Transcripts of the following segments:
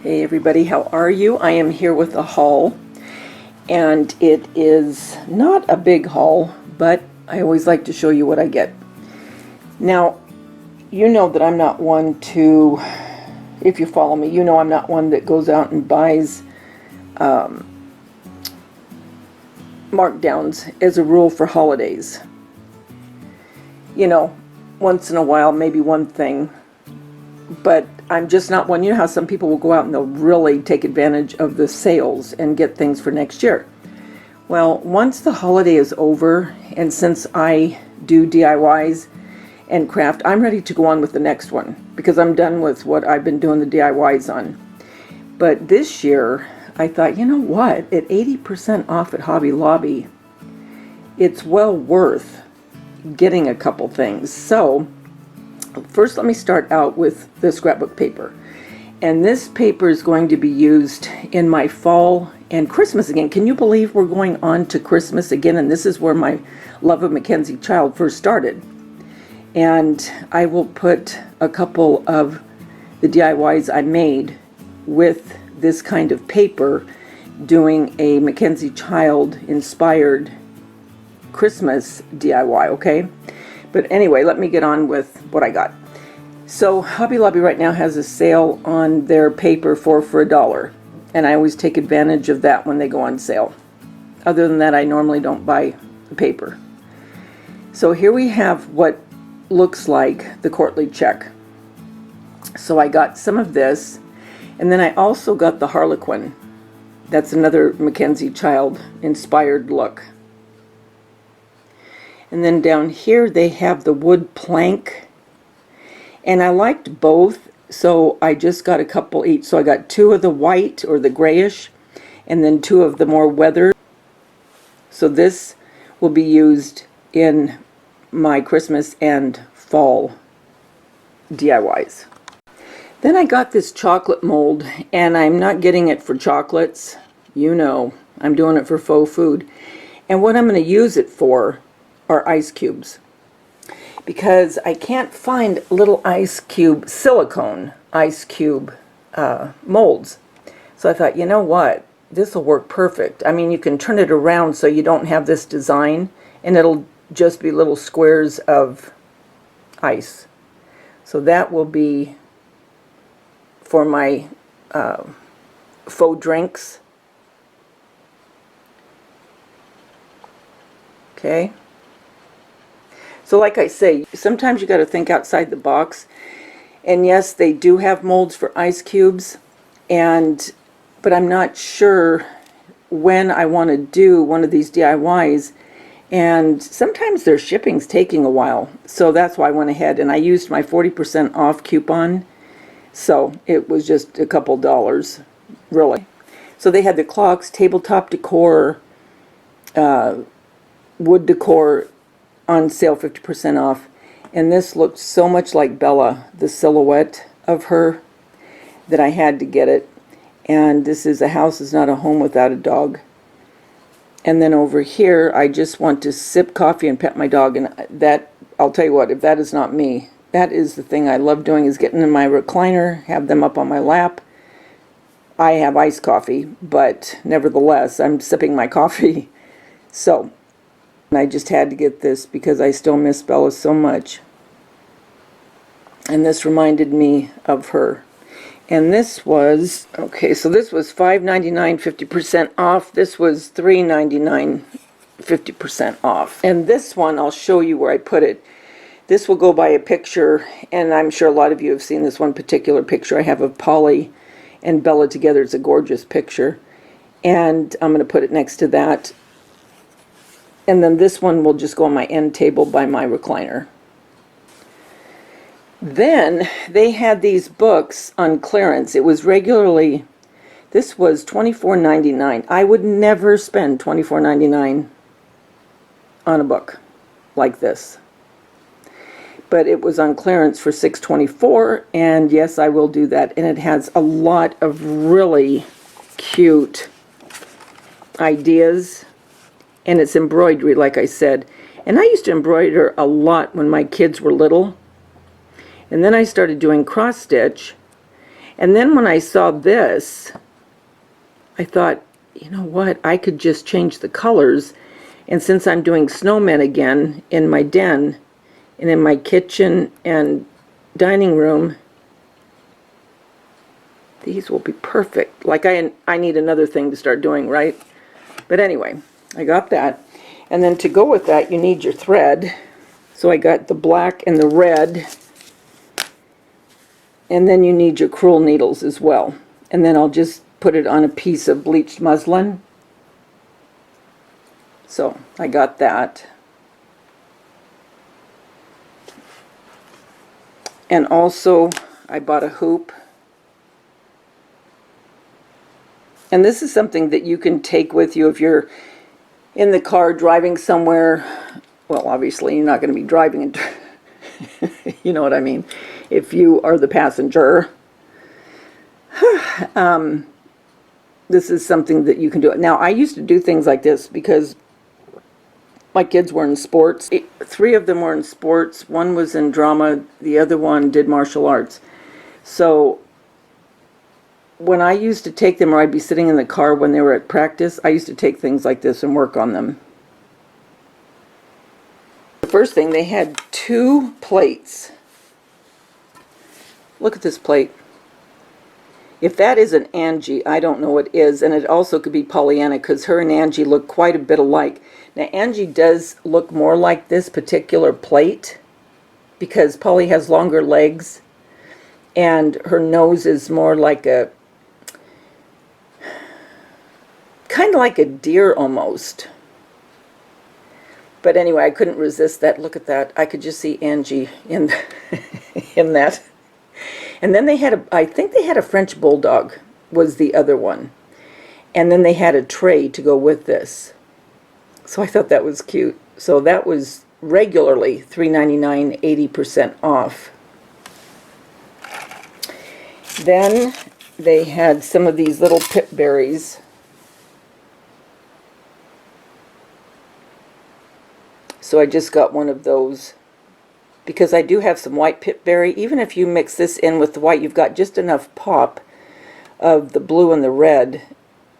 Hey everybody, how are you? I am here with a haul, and it is not a big haul, but I always like to show you what I get. Now, you know that I'm not one to, if you follow me, you know I'm not one that goes out and buys markdowns as a rule for holidays. You know, once in a while, maybe one thing, but I'm just not one. You know how some people will go out and they'll really take advantage of the sales and get things for next year. Well, once the holiday is over, and since I do DIYs and craft, I'm ready to go on with the next one because I'm done with what I've been doing the DIYs on. But this year, I thought, you know what? At 80% off at Hobby Lobby, it's well worth getting a couple things. So first, let me start out with the scrapbook paper. And this paper is going to be used in my fall and Christmas again. Can you believe we're going on to Christmas again? And this is where my love of Mackenzie Child first started. And I will put a couple of the DIYs I made with this kind of paper doing a Mackenzie Child inspired Christmas DIY, okay? But anyway, let me get on with what I got. So Hobby Lobby right now has a sale on their paper for $1, and I always take advantage of that when they go on sale. Other than that, I normally don't buy the paper. So here we have what looks like the quarterly check. So I got some of this, and then I also got the Harlequin. That's another Mackenzie Child inspired look. And then down here they have the wood plank, and I liked both, so I just got a couple each. So I got two of the white or the grayish, and then two of the more weathered. So this will be used in my Christmas and fall DIYs. Then I got this chocolate mold, and I'm not getting it for chocolates. You know, I'm doing it for faux food. And what I'm going to use it for are ice cubes, because I can't find little ice cube, silicone ice cube molds. So I thought, you know what, this will work perfect. I mean, you can turn it around so you don't have this design, and it'll just be little squares of ice. So that will be for my faux drinks. Okay. So like I say, sometimes you got to think outside the box. And yes, they do have molds for ice cubes, but I'm not sure when I want to do one of these DIYs. And sometimes their shipping's taking a while. So that's why I went ahead and I used my 40% off coupon. So it was just a couple dollars, really. So they had the clocks, tabletop decor, wood decor, on sale 50% off, and this looked so much like Bella, the silhouette of her, that I had to get it. And this is A House Is Not a Home Without a Dog. And then over here, I just want to sip coffee and pet my dog, and that, I'll tell you what, if that is not me, that is the thing I love doing, is getting in my recliner, have them up on my lap. I have iced coffee, but nevertheless, I'm sipping my coffee. So I just had to get this because I still miss Bella so much. And this reminded me of her. And this was, okay, so this was $5.99, 50% off. This was $3.99, 50% off. And this one, I'll show you where I put it. This will go by a picture, and I'm sure a lot of you have seen this one particular picture I have of Polly and Bella together. It's a gorgeous picture. And I'm going to put it next to that. And then this one will just go on my end table by my recliner. Then they had these books on clearance. It was regularly, this was $24.99. I would never spend $24.99 on a book like this. But it was on clearance for $6.24, and yes, I will do that. And it has a lot of really cute ideas. And it's embroidery, like I said. And I used to embroider a lot when my kids were little. And then I started doing cross stitch. And then when I saw this, I thought, you know what, I could just change the colors. And since I'm doing snowmen again in my den and in my kitchen and dining room, these will be perfect. Like I need another thing to start doing, right? But anyway, I got that. And then to go with that, you need your thread. So I got the black and the red. And then you need your crewel needles as well. And then I'll just put it on a piece of bleached muslin. So I got that. And also I bought a hoop. And this is something that you can take with you if you're in the car driving somewhere. Well, obviously you're not going to be driving you know what I mean, if you are the passenger. This is something that you can do. Now, I used to do things like this because my kids were in sports. 3 of them were in sports. 1 was in drama. The other one did martial arts. So when I used to take them, or I'd be sitting in the car when they were at practice, I used to take things like this and work on them. The first thing, they had 2 plates. Look at this plate. If that isn't Angie, I don't know what is. And it also could be Pollyanna, because her and Angie look quite a bit alike. Now, Angie does look more like this particular plate because Polly has longer legs and her nose is more like a, kind of like a deer almost. But anyway, I couldn't resist that. Look at that. I could just see Angie in, in that. And then they had I think they had a French Bulldog was the other one. And then they had a tray to go with this. So I thought that was cute. So that was regularly $3.99, 80% off. Then they had some of these little pip berries. So I just got one of those because I do have some white pipberry. Even if you mix this in with the white, you've got just enough pop of the blue and the red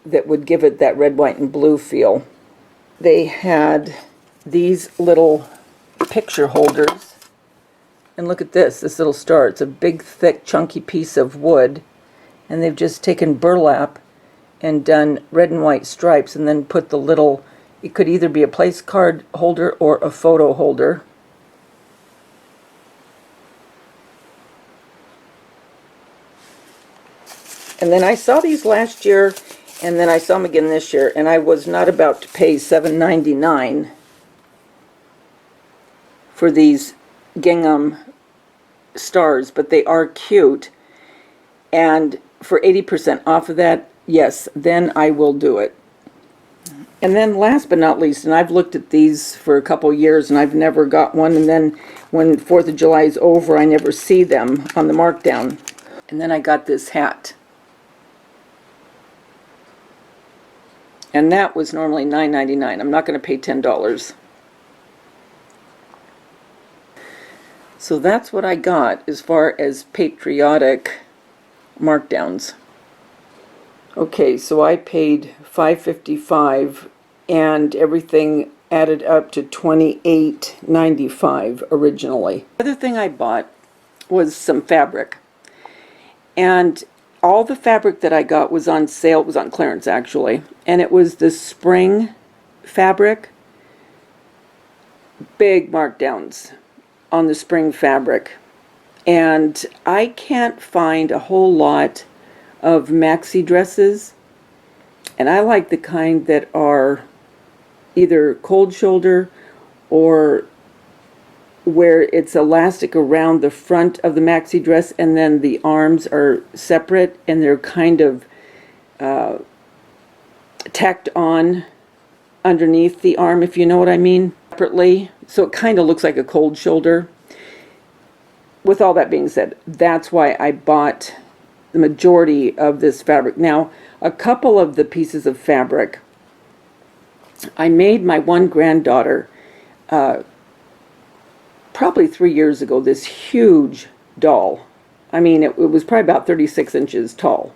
that would give it that red, white, and blue feel. They had these little picture holders. And look at this little star. It's a big, thick, chunky piece of wood. And they've just taken burlap and done red and white stripes and then put the little, it could either be a place card holder or a photo holder. And then I saw these last year, and then I saw them again this year, and I was not about to pay $7.99 for these gingham stars, but they are cute. And for 80% off of that, yes, then I will do it. And then last but not least, and I've looked at these for a couple years and I've never got one, and then when 4th of July is over, I never see them on the markdown. And then I got this hat. And that was normally $9.99. I'm not going to pay $10. So that's what I got as far as Patriotic markdowns. Okay, so I paid $5.55 and everything added up to $28.95 originally. The other thing I bought was some fabric. And all the fabric that I got was on sale. It was on clearance, actually. And it was the spring fabric. Big markdowns on the spring fabric. And I can't find a whole lot of maxi dresses. And I like the kind that are either cold shoulder or where it's elastic around the front of the maxi dress and then the arms are separate and they're kind of tacked on underneath the arm, if you know what I mean, separately. So it kind of looks like a cold shoulder. With all that being said, that's why I bought the majority of this fabric. Now, a couple of the pieces of fabric, I made my one granddaughter probably 3 years ago, this huge doll. I mean, it was probably about 36 inches tall.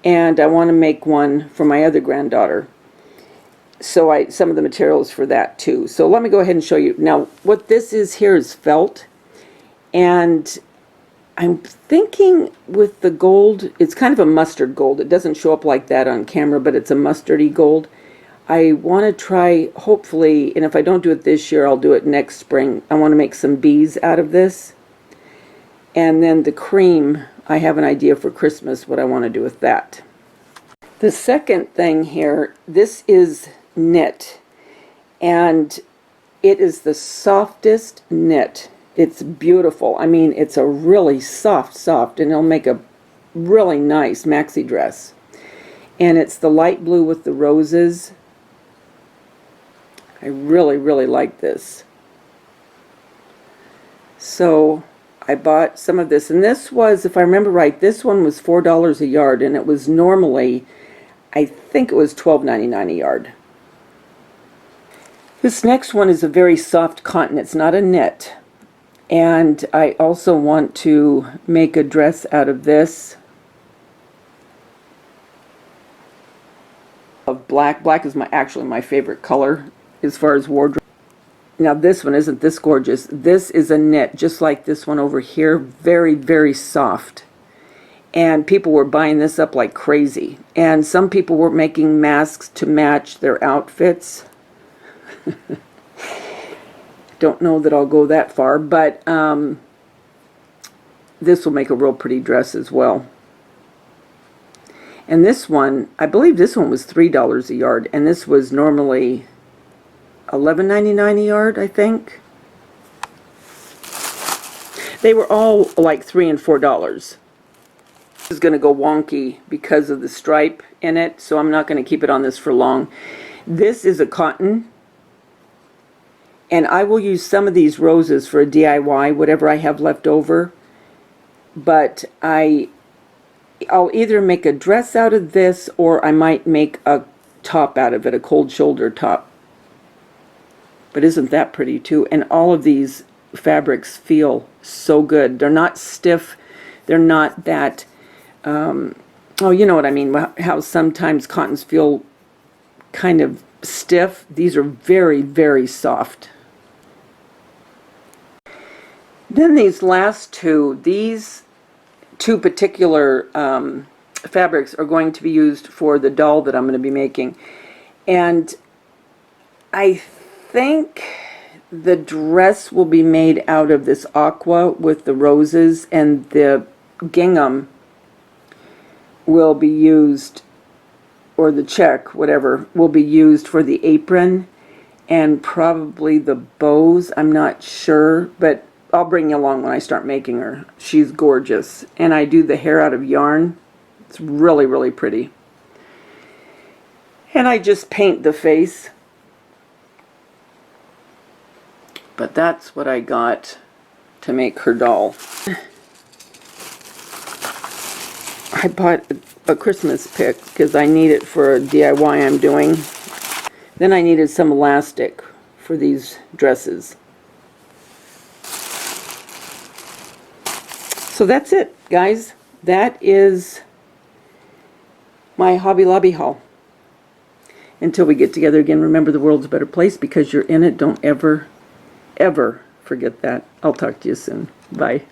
And I want to make one for my other granddaughter. So some of the materials for that too. So let me go ahead and show you. Now, what this is here is felt. And I'm thinking with the gold, it's kind of a mustard gold. It doesn't show up like that on camera, but it's a mustardy gold. I want to try, hopefully, and if I don't do it this year, I'll do it next spring. I want to make some bees out of this. And then the cream, I have an idea for Christmas what I want to do with that. The second thing here, this is knit. And it is the softest knit. It's beautiful. I mean, it's a really soft, and it'll make a really nice maxi dress. And it's the light blue with the roses. I really, really like this. So I bought some of this. And this was, if I remember right, this one was $4 a yard. And it was normally, I think it was $12.99 a yard. This next one is a very soft cotton. It's not a knit. And I also want to make a dress out of this. Of black. Black is actually my favorite color as far as wardrobe. Now this one, isn't this gorgeous? This is a knit, just like this one over here. Very, very soft. And people were buying this up like crazy. And some people were making masks to match their outfits. Don't know that I'll go that far, but this will make a real pretty dress as well. And this one, I believe this one was $3 a yard, and this was normally $11.99 a yard, I think. They were all like $3 and $4. This is going to go wonky because of the stripe in it, so I'm not going to keep it on this for long. This is a cotton. And I will use some of these roses for a DIY, whatever I have left over. But I'll either make a dress out of this, or I might make a top out of it, a cold shoulder top. But isn't that pretty too? And all of these fabrics feel so good. They're not stiff. They're not that, oh, you know what I mean, how sometimes cottons feel kind of stiff. These are very, very soft. Then these last two, these two particular fabrics are going to be used for the doll that I'm going to be making. And I think the dress will be made out of this aqua with the roses, and the gingham will be used, or the check, whatever, will be used for the apron and probably the bows. I'm not sure, but I'll bring you along when I start making her. She's gorgeous. And I do the hair out of yarn. It's really, really pretty. And I just paint the face. But that's what I got to make her doll. I bought a Christmas pick because I need it for a DIY I'm doing. Then I needed some elastic for these dresses. So that's it, guys. That is my Hobby Lobby haul. Until we get together again, remember the world's a better place because you're in it. Don't ever, ever forget that. I'll talk to you soon. Bye.